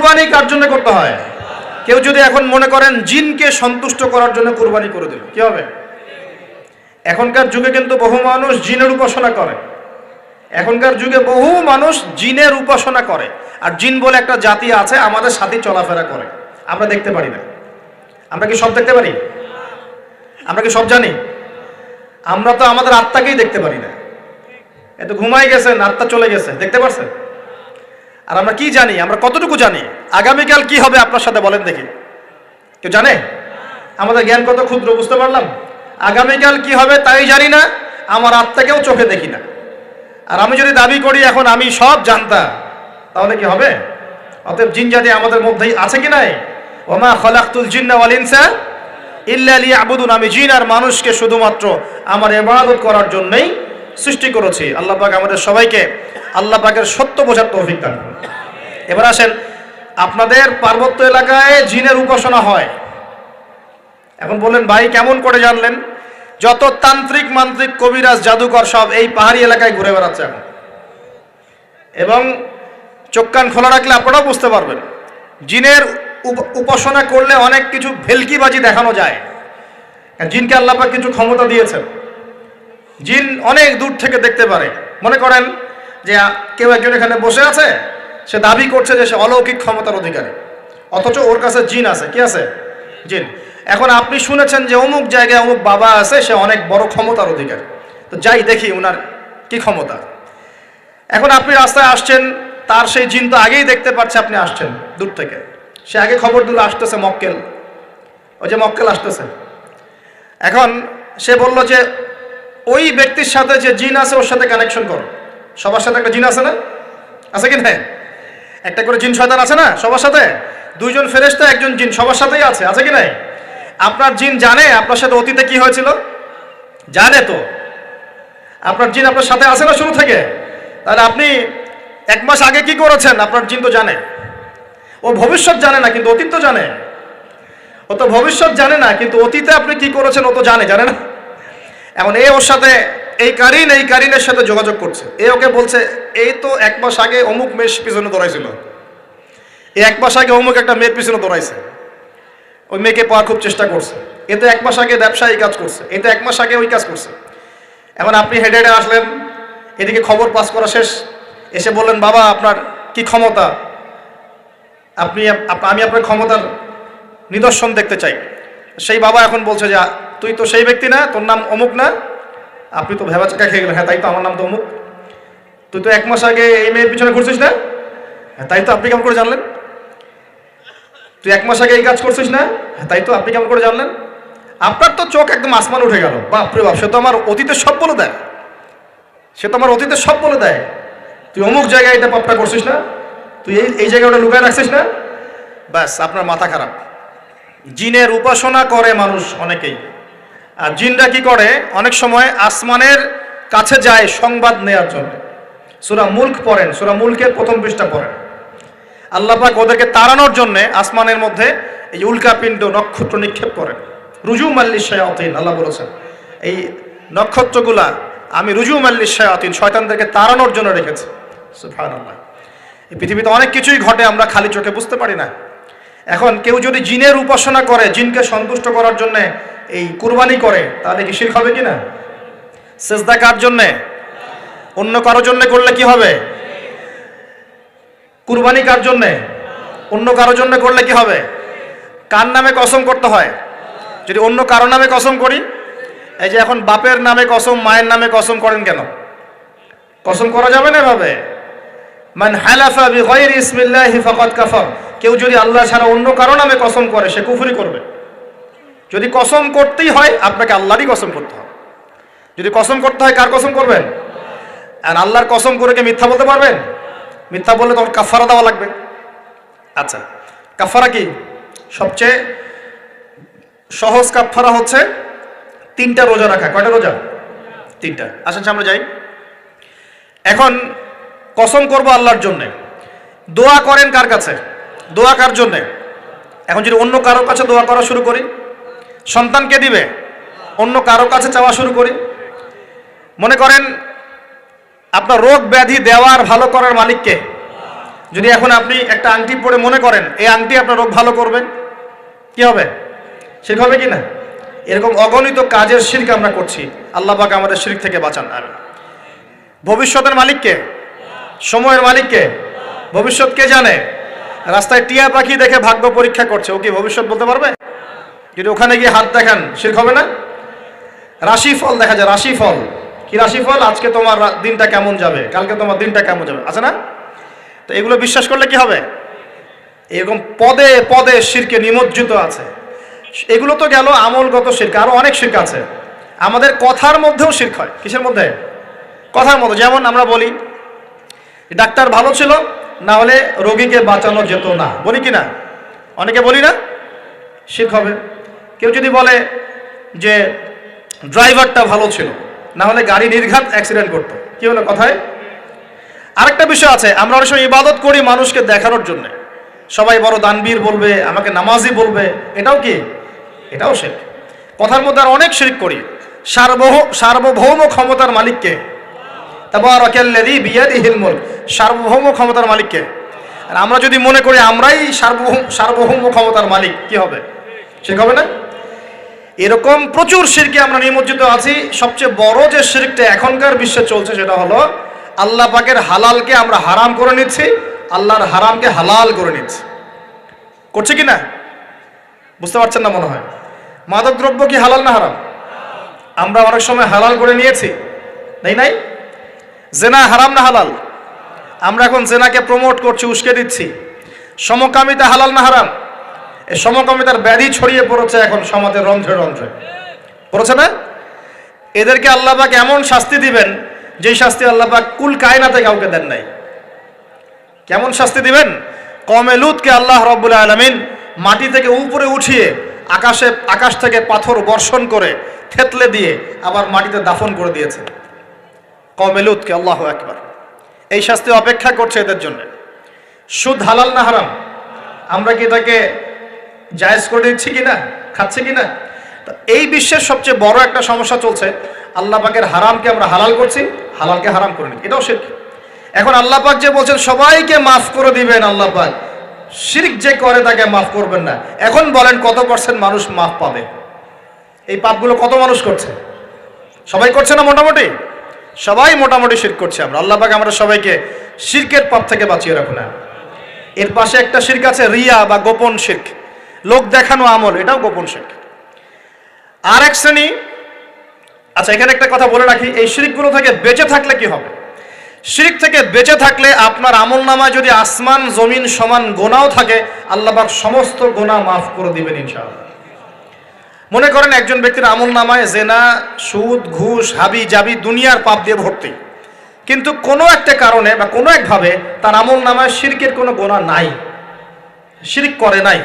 কুরবানি কার জন্য করতে হয়? কেউ যদি এখন মনে করেন জিনকে সন্তুষ্ট করার জন্য কুরবানি করে দিল, কি হবে? এখনকার যুগে কিন্তু বহু মানুষ জিনের উপাসনা করে। এখনকার যুগে বহু মানুষ জিনের উপাসনা করে, আর জিন বলে একটা জাতি আছে আমাদের সাথে চলাফেরা করে, আমরা দেখতে পারি না। আমরা কি সব দেখতে পারি? আমরা কি সব জানি? আমরা তো আমাদের আত্মাকেই দেখতে পারি না। এত ঘুমাই গেছেন, আত্মা চলে গেছে, দেখতে পারছেন? আর আমরা কি জানি? আমরা কতটুকু জানি? আগামীকাল কি হবে আপনার সাথে বলেন দেখি, কেউ জানে? আমাদের জ্ঞান কত ক্ষুদ্র, বুঝতে পারলাম। আগামীকাল কি হবে তাই জানি না, আমার আত্মাকেও চোখে দেখি না। আর আমি যদি দাবি করি এখন আমি সব জানতাম, তাহলে কি হবে? অতএব জিন জাতি আমাদের মধ্যেই আছে কি নাই? ওমা খলাকতুল জিন্না ওয়াল ইনসা ইল্লা লিয়াবুদুন, আমি জিন আর মানুষকে শুধুমাত্র আমার ইবাদত করার জন্যই সৃষ্টি করেছি। আল্লাহ পাক আমাদের সবাইকে আল্লাহ পাকের সত্য বোঝার তৌফিক দান করুন। এবার আসেন, আপনাদের পার্বত্য এলাকায় জিনের উপাসনা হয়। এখন বললেন ভাই কেমন করে জানলেন? যত তান্ত্রিক মান্ত্রিক কবিরাজ জাদুকর সব এই পাহাড়ি এলাকায় ঘুরে বেড়াচ্ছে এখন, এবং চোখ কান খোলা রাখলে আপনারাও বুঝতে পারবেন। জিনের উপাসনা করলে অনেক কিছু ভেলকিবাজি দেখানো যায়। জিনকে আল্লাহ পাক কিছু ক্ষমতা দিয়েছেন। জিন অনেক দূর থেকে দেখতে পারে। মনে করেন যে কেউ একজন এখানে বসে আছে, সে দাবি করছে যে সে অলৌকিক ক্ষমতার অধিকারী, অথচ ওর কাছে জিন আছে। কি আছে? জিন। এখন আপনি শুনেছেন যে অমুক জায়গায় অমুক বাবা আছে, সে অনেক বড় ক্ষমতার অধিকারী, তো যাই দেখি ওনার কি ক্ষমতা। এখন আপনি রাস্তায় আসছেন, তার সেই জিন তো আগেই দেখতে পাচ্ছে আপনি আসছেন দূর থেকে, সে আগে খবর দিল আসতেছে মক্কেল, ওই যে মক্কেল আসতেছে। এখন সে বলল যে ওই ব্যক্তির সাথে যে জিন আছে ওর সাথে কানেকশন করো। সবার সাথে একটা জিন আছে না? আছে কি না? একটা করে জিন শয়তান আছে না সবার সাথে? দুইজন ফেরেশতা, একজন জিন, সবার সাথেই আছে। আছে কি নাই? আপনার জিন জানে আপনার সাথে অতীতে কি হয়েছিল? জানে তো। আপনার জিন আপনার সাথে আছে না শুরু থেকে? তাহলে আপনি 1 মাস আগে কি করেছেন আপনার জিন তো জানে। ও ভবিষ্যৎ জানে না কিন্তু অতীত তো জানে। ও তো ভবিষ্যৎ জানে না কিন্তু অতীতে আপনি কি করেছেন ও তো জানে না? এখন এ ওর সাথে এই কারিনের সাথে যোগাযোগ করছে। এ ওকে বলছে এই তো 1 মাস আগে অমুক মেয়ের পিছনে দৌড়াইছিল, এই 1 মাস আগে অমুক একটা মেয়ের পিছনে দৌড়াইছে, ওই মেয়েকে পাওয়ার খুব চেষ্টা করছে। এ তো 1 মাস আগে ব্যবসা এই কাজ করছে, এই তো 1 মাস আগে ওই কাজ করছে। এখন আপনি হেঁটে হেঁটে আসলেন, এদিকে খবর পাস করা শেষ, এসে বললেন বাবা আপনার কি ক্ষমতা, আমি আপনার ক্ষমতার নিদর্শন দেখতে চাই। সেই বাবা এখন বলছে যে তুই তো সেই ব্যক্তি না, তোর নাম অমুক না? আপনি তো ভেবাচাকা খেয়ে গেলেন। হ্যাঁ তাই তো, আমার নাম তো অমুক। তুই তো 1 মাস আগে এই মেয়ের পিছনে ঘুরছিস না? হ্যাঁ তাই তো, আপনি কেমন করে জানলেন? তুই 1 মাস আগে এই কাজ করছিস না? হ্যাঁ তাই তো, আপনি কেমন করে জানলেন? আপনার তো চোখ একদম আসমান উঠে গেল। বাপরে বাপ, সে তো আমার অতীতের সব বলে দেয়, সে তো আমার অতীতের সব বলে দেয়। তুই অমুক জায়গায় এটা পাপটা করছিস না? তুই এই জায়গায় ওটা লুকায় রাখছিস না? ব্যাস, আপনার মাথা খারাপ। জিনের উপাসনা করে মানুষ অনেকেই। আর জিনরা কি করে? অনেক সময় আসমানের কাছে যায় সংবাদ নেওয়ার জন্য। সূরা মুলক পড়েন, সূরা মুলকের 1ম পৃষ্ঠা পড়েন। আল্লাহ পাক ওদেরকে তাড়ানোর জন্য আসমানের মধ্যে এই উল্কাপিণ্ড নক্ষত্র নিক্ষেপ করেন। রুজুম আল্লিশ শায়াতিন, আল্লাহ বলেছেন এই নক্ষত্রগুলা আমি রুজুম আল্লিশ শায়াতিন, শয়তানদেরকে তাড়ানোর জন্য রেখেছি। সুবহানাল্লাহ। এই পৃথিবীতে অনেক কিছুই ঘটে, আমরা খালি চোখে বুঝতে পারি না। এখন কেউ যদি জিনের উপাসনা করে, জিনকে সন্তুষ্ট করার জন্য এই কুরবানি করে, তাহলে কি শিরক হবে কিনা? সেজদা কার জন্যে? অন্য কারোর জন্য করলে কি হবে? কুরবানি কার জন্যে? অন্য কারোর জন্য করলে কি হবে? কার নামে কসম করতে হয়? যদি অন্য কারো নামে কসম করি, এই যে এখন বাপের নামে কসম, মায়ের নামে কসম করেন কেন? কসম করা যাবে না এভাবে। মান হালাফা বিগাইরি ইসমিল্লাহি ফাকাদ কাফার, কেউ যদি আল্লাহ ছাড়া অন্য কারো নামে কসম করে সে কুফরি করবে। যদি কসম করতেই হয় আপনাকে আল্লাহরই কসম করতে হবে। যদি কসম করতে হয় কার কসম করবেন? আর আল্লাহর কসম করে কি মিথ্যা বলতে পারবেন? মিথ্যা বললে তখন কাফারা দেওয়া লাগবে। আচ্ছা, কাফারা কি? সবচেয়ে সহজ কাফারা হচ্ছে 3টা রোজা রাখা। কয়টা রোজা? 3টা। আসেন আমরা যাই। এখন কসম করব আল্লাহর জন্যে, দোয়া করেন কার কাছে? দোয়া কার জন্যে? এখন যদি অন্য কারো কাছে দোয়া করা শুরু করি, সন্তান কে দিবে? অন্য কারো কাছে চাওয়া শুরু করি। মনে করেন আপনার রোগ ব্যাধি দেওয়ার ভালো করার মালিককে, যদি এখন আপনি একটা আংটি পরে মনে করেন এই আংটি আপনার রোগ ভালো করবে, কি হবে? শিরক হবে কি না? এরকম অগণিত কাজের শিরক আমরা করছি। আল্লাহ পাক আমাদের শিরক থেকে বাঁচান। আর ভবিষ্যতের মালিক কে? সময়ের মালিক কে? ভবিষ্যৎ কে জানে? রাস্তায় টিয়া পাখি দেখে ভাগ্য পরীক্ষা করছে, ও কি ভবিষ্যৎ বলতে পারবে? যদি ওখানে গিয়ে হাত দেখান শিরক হবে না? রাশিফল দেখা যায়, রাশিফল কি? রাশিফল, আজকে তোমার দিনটা কেমন যাবে, কালকে তোমার দিনটা কেমন যাবে, আছে না? তো এগুলো বিশ্বাস করলে কি হবে? এরকম পদে পদে শিরকে নিমজ্জিত আছে। এগুলো তো গেল আমলগত শিরক, আরো অনেক শিরক আছে। আমাদের কথার মধ্যেও শিরক হয়। কিসের মধ্যে? কথার মধ্যে। যেমন আমরা বলি ডাক্তার ভালো ছিল, না হলে রোগীকে বাঁচানো যেত না, বলি কি না? অনেকে বলি না? শিরক হবে। কেউ যদি বলে যে ড্রাইভারটা ভালো ছিল, না হলে গাড়ি নির্ঘাত অ্যাক্সিডেন্ট করতো, কি হলো কথায়? আরেকটা বিষয় আছে, আমরা অনেক সময় ইবাদত করি মানুষকে দেখানোর জন্য, সবাই বড় দানবীর বলবে, আমাকে নামাজি বলবে, এটাও কি? এটাও শিরক। কথার মধ্যে আর অনেক শিরক করি। সার্বভৌম ক্ষমতার মালিককে, তাবারাকাল্লাযী বিয়াদিহিল মুলক, সার্বভৌম ক্ষমতার মালিককে। আর আমরা যদি মনে করি আমরাই সার্বভৌম ক্ষমতার মালিক, কি হবে? শিরক হবে না? এরকম প্রচুর শিরকে আমরা নিমজ্জিত আছি। সবচেয়ে বড় যে শিরকটা এখনকার বিশ্বে চলছে সেটা হলো আল্লাহ পাকের হালালকে আমরা হারাম করে নিচ্ছি, আল্লাহর হারামকে হালাল করে নিচ্ছি। করছে কি না? বুঝতে পারছেন না মনে হয়। মাদক দ্রব্য কি হালাল না হারাম? আমরা অনেক সময় হালাল করে নিয়েছি, তাই নাই? জেনা হারাম না হালাল? আমরা এখন জেনাকে প্রমোট করছি, উস্কে দিচ্ছি। সমকামিতা হালাল না হারাম? এই সমকামিতার ব্যাধি ছড়িয়ে পড়েছে এখন সমাজের রন্ধ্রে রন্ধ্রে, পড়েছে না? এদেরকে আল্লাহ পাক এমন শাস্তি দিবেন যেই শাস্তি আল্লাহ পাক কুল কায়নাতে কাউকে দেন নাই। কেমন শাস্তি দিবেন? কওমে লূতকে আল্লাহ রাব্বুল আলামিন মাটি থেকে উপরে উঠিয়ে আকাশ থেকে পাথর বর্ষণ করে থেতলে দিয়ে আবার মাটিতে দাফন করে দিয়েছে কওমে লূতকে। আল্লাহু আকবার। এই শাস্তি অপেক্ষা করছে এদের জন্য। সুদ হালাল না হারাম? আমরা কি এটাকে জায়েজ করে দিচ্ছি কিনা, খাচ্ছি কিনা? এই বিশ্বের সবচেয়ে বড় একটা সমস্যা চলছে, আল্লাহ পাকের হারামকে আমরা হালাল করছি, হালালকে হারাম করে নিচ্ছি, এটাও শিরক। এখন আল্লাহ পাক যে বলছেন সবাইকে মাফ করে দিবেন, আল্লাহ পাক শিরক যে করে তাকে মাফ করবেন না। এখন বলেন কত % মানুষ মাফ পাবে? এই পাপগুলো কত মানুষ করছে? সবাই করছে না? মোটামুটি সবাই মোটামুটি শিরক করছে। আল্লাহ পাক আমরা সবাইকে শিরকের পাপ থেকে বাঁচিয়ে রাখুন। এর পাশে একটা শিরক আছে রিয়া বা গোপন শিরক, লোক দেখানো আমল, এটাও গোপন শিরক। আর এক শ্রেণী। আচ্ছা, এখানে একটা কথা বলে রাখি, এই শিরকগুলো থেকে বেঁচে থাকলে কি হবে? শিরক থেকে বেঁচে থাকলে আপনার আমল নামায় যদি আসমান জমিন সমান গোনাও থাকে, আল্লাহ পাক সমস্ত গোনা মাফ করে দিবেন ইনশাআল্লাহ। মনে করেন একজন ব্যক্তির আমল নামায় জেনা, সুদ, ঘুষ, হাবি জাবি দুনিয়ার পাপ দিয়ে ভর্তি, কিন্তু কোনো একটা কারণে বা কোনো একভাবে তার আমল নামায় শিরকের কোনো গোনা নাই, শিরক করে নাই,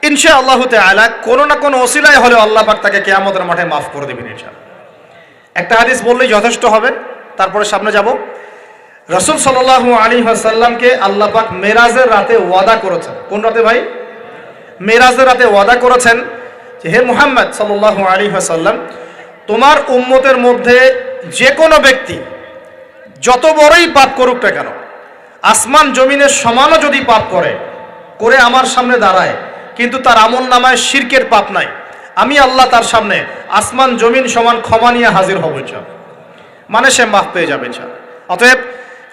ইনশাআল্লাহু তাআলা কোনো না কোনো ওসিলায় হলে আল্লাহ পাক তাকে কিয়ামতের মাঠে মাফ করে দিবেন ইনশাআল্লাহ। একটা হাদিস বললেই যথেষ্ট হবে, তারপরে সামনে যাব। রাসূল সাল্লাল্লাহু আলাইহি ওয়াসাল্লামকে আল্লাহ পাক মেরাজের রাতে ওয়াদা করেছেন। কোন রাতে ভাই? মেরাজের রাতে ওয়াদা করেছেন যে হে মুহাম্মদ সাল্লাল্লাহু আলাইহি ওয়াসাল্লাম, তোমার উম্মতের মধ্যে যে কোনো ব্যক্তি যত বড়ই পাপ করুক না কেন, আসমান জমিনের সমানও যদি পাপ করে আমার সামনে দাঁড়ায়, কিন্তু তার আমল নামায় শিরকের পাপ নাই, আমি আল্লাহ তার সামনে আসমান জমিন সমান ক্ষমা নিয়ে হাজির হব ইনশাআল্লাহ। মানে সে মাফ পেয়ে যাবে ইনশাআল্লাহ। অতএব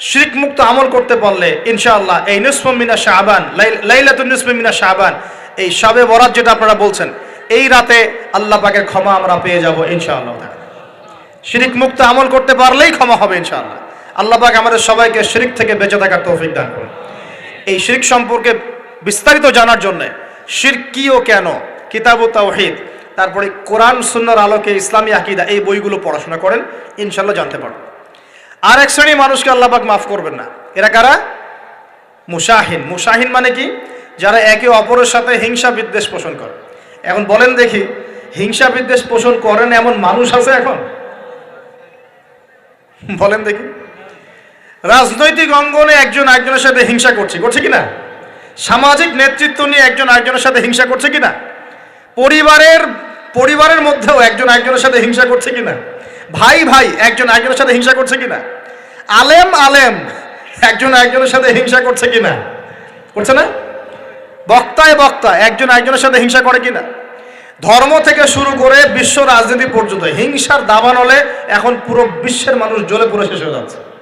শিরক মুক্ত আমল করতে পারলে ইনশাআল্লাহ এই নিসফু মিনা শাবান, লাইলাতুন নিসফি মিনা শাবান, এই শবে বরাত যেটা আপনারা বলছেন, এই রাতে আল্লাহ পাকের ক্ষমা আমরা পেয়ে যাব ইনশাআল্লাহ। শিরক মুক্ত আমল করতে পারলেই ক্ষমা হবে ইনশাআল্লাহ। আল্লাহ পাক আমাদের সবাইকে শিরক থেকে বেঁচে থাকার তৌফিক দান করুন। এই শিরক সম্পর্কে বিস্তারিত জানার জন্য শিরক কি ও কেন, কিতাবুত তাওহীদ, তারপরে কোরআন সুন্নাহর আলোকে ইসলামী আকীদা, এই বইগুলো পড়াশোনা করেন, ইনশাআল্লাহ জানতে পারবেন। আর এক শ্রেণী মানুষকে আল্লাহ পাক মাফ করবেন না। এরা কারা? মুশাহিন। মুশাহিন মানে কি? যারা একে অপরের সাথে হিংসা বিদ্বেষ পোষণ করে। এখন বলেন দেখি, হিংসা বিদ্বেষ পোষণ করেন এমন মানুষ আছে এখন? বলেন দেখি। রাজনৈতিক অঙ্গনে একজন আরেকজনের সাথে হিংসা করছে কিনা? সামাজিক নেতৃত্ব নিয়ে একজন আরেকজনের সাথে হিংসা করছে কিনা? পরিবারের মধ্যেও একজন আরেকজনের সাথে হিংসা করছে কিনা? ভাই একজন আরেকজনের সাথে হিংসা করছে কিনা? আলেম একজন একজনের সাথে হিংসা করছে কিনা? করছে না? বক্তায় বক্তা একজন একজনের সাথে হিংসা করে কিনা? ধর্ম থেকে শুরু করে বিশ্ব রাজনীতি পর্যন্ত হিংসার দাবানলে এখন পুরো বিশ্বের মানুষ জ্বলে পুরো শেষ হয়ে যাচ্ছে।